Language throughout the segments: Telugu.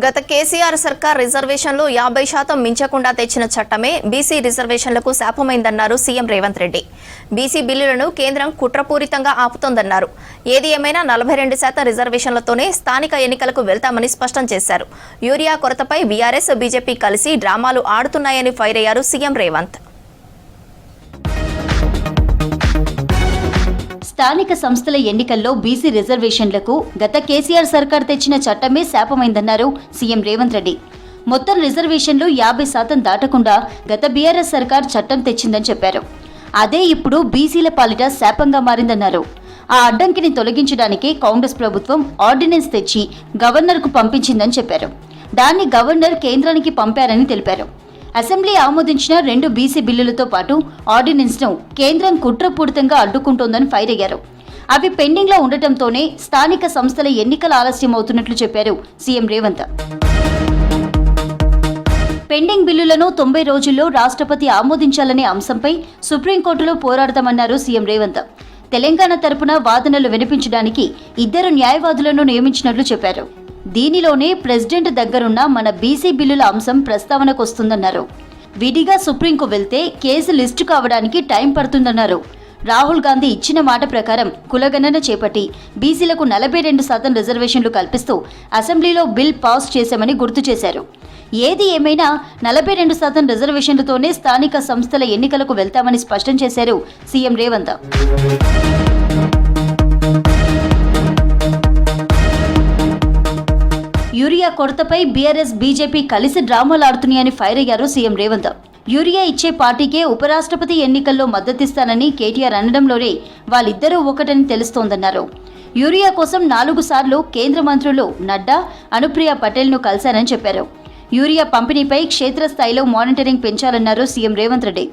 గత కేసీఆర్ సర్కార్ రిజర్వేషన్లు 50% మించకుండా తెచ్చిన చట్టమే బీసీ రిజర్వేషన్లకు శాపమైందన్నారు సీఎం రేవంత్ రెడ్డి. బీసీ బిల్లులను కేంద్రం కుట్రపూరితంగా ఆపుతోందన్నారు. ఏది ఏమైనా 42% రిజర్వేషన్లతోనే స్థానిక ఎన్నికలకు వెళ్తామని స్పష్టం చేశారు. యూరియా కొరతపై బీఆర్ఎస్, బీజేపీ కలిసి డ్రామాలు ఆడుతున్నాయని ఫైర్ అయ్యారు సీఎం రేవంత్. స్థానిక సంస్థల ఎన్నికల్లో బీసీ రిజర్వేషన్లకు గత కేసీఆర్ సర్కార్ తెచ్చిన చట్టమే శాపమైందన్నారు సీఎం రేవంత్ రెడ్డి. మొత్తం రిజర్వేషన్లు 50% దాటకుండా గత బీఆర్ఎస్ సర్కార్ చట్టం తెచ్చిందని చెప్పారు. అదే ఇప్పుడు బీసీల పాలిట శాపంగా మారిందన్నారు. ఆ అడ్డంకిని తొలగించడానికి కాంగ్రెస్ ప్రభుత్వం ఆర్డినెన్స్ తెచ్చి గవర్నర్కు పంపించిందని చెప్పారు. దాన్ని గవర్నర్ కేంద్రానికి పంపారని తెలిపారు. అసెంబ్లీ ఆమోదించిన 2 బీసీ బిల్లులతో పాటు ఆర్డినెన్స్ను కేంద్రం కుట్రపూరితంగా అడ్డుకుంటోందని ఫైర్ అయ్యారు. అవి పెండింగ్లో ఉండటంతోనే స్థానిక సంస్థల ఎన్నికల ఆలస్యం అవుతున్నట్లు చెప్పారు సీఎం రేవంత్. పెండింగ్ బిల్లులను 90 రోజుల్లో రాష్ట్రపతి ఆమోదించాలనే అంశంపై సుప్రీంకోర్టులో పోరాడతామన్నారు సీఎం రేవంత్. తెలంగాణ తరపున వాదనలు వినిపించడానికి 2 న్యాయవాదులను నియమించినట్లు చెప్పారు. దీనిలోనే ప్రెసిడెంట్ దగ్గరున్న మన బీసీ బిల్లుల అంశం ప్రస్తావనకు వస్తుందన్నారు. విడిగా సుప్రీంకు వెళ్తే కేసు లిస్టు కావడానికి టైం పడుతుందన్నారు. రాహుల్ గాంధీ ఇచ్చిన మాట ప్రకారం కులగణన చేపట్టి బీసీలకు 42% రిజర్వేషన్లు కల్పిస్తూ అసెంబ్లీలో బిల్ పాస్ చేశామని గుర్తు చేశారు. ఏది ఏమైనా 42% రిజర్వేషన్లతోనే స్థానిక సంస్థల ఎన్నికలకు వెళ్తామని స్పష్టం చేశారు సీఎం రేవంత్. యూరియా కొరతపై బీఆర్ఎస్, బీజేపీ కలిసి డ్రామాలాడుతున్నాయని ఫైర్ అయ్యారు సీఎం రేవంత్. యూరియా ఇచ్చే పార్టీకే ఉపరాష్ట్రపతి ఎన్నికల్లో మద్దతిస్తానని కేటీఆర్ అనడంలోనే వాళ్ళిద్దరూ ఒకటని తెలుస్తోందన్నారు. యూరియా కోసం 4 సార్లు కేంద్ర మంత్రులు నడ్డా, అనుప్రియ పటేల్ను కలిశారని చెప్పారు. యూరియా పంపిణీపై క్షేత్రస్థాయిలో మానిటరింగ్ పెంచాలన్నారు CM Revanth Reddy.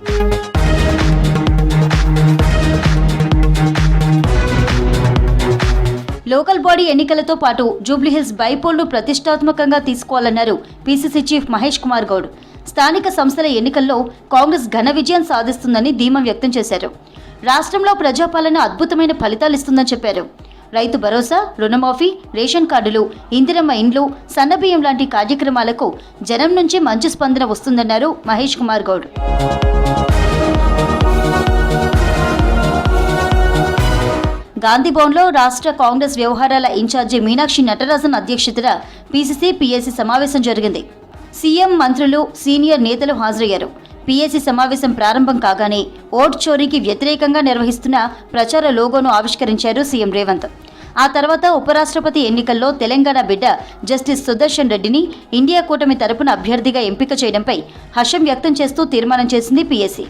Local body ఎన్నికలతో పాటు జూబ్లీహిల్స్ బైపోల్ను ప్రతిష్టాత్మకంగా తీసుకోవాలన్నారు పీసీసీ చీఫ్ మహేష్ కుమార్ గౌడ్. స్థానిక సంస్థల ఎన్నికల్లో కాంగ్రెస్ ఘన విజయం సాధిస్తుందని ధీమా వ్యక్తం చేశారు. రాష్ట్రంలో ప్రజాపాలన అద్భుతమైన ఫలితాలిస్తుందని చెప్పారు. రైతు భరోసా, రుణమాఫీ, రేషన్ కార్డులు, ఇందిరమ్మ ఇండ్లు, సన్నబియ్యం లాంటి కార్యక్రమాలకు జనం నుంచి మంచి స్పందన వస్తుందన్నారు మహేష్ కుమార్ గౌడ్. గాంధీభవన్లో రాష్ట్ర కాంగ్రెస్ వ్యవహారాల ఇన్ఛార్జి మీనాక్షి నటరాజన్ అధ్యక్షతన పీసీసీ, పీఏసీ సమావేశం జరిగింది. సీఎం, మంత్రులు, సీనియర్ నేతలు హాజరయ్యారు. పీఏసీ సమావేశం ప్రారంభం కాగానే ఓట్ చోరీకి వ్యతిరేకంగా నిర్వహిస్తున్న ప్రచార లోగోను ఆవిష్కరించారు సీఎం రేవంత్. ఆ తర్వాత ఉపరాష్ట్రపతి ఎన్నికల్లో తెలంగాణ బిడ్డ జస్టిస్ సుదర్శన్ రెడ్డిని ఇండియా కూటమి తరపున అభ్యర్థిగా ఎంపిక చేయడంపై హర్షం వ్యక్తం చేస్తూ తీర్మానం చేసింది పీఏసీ.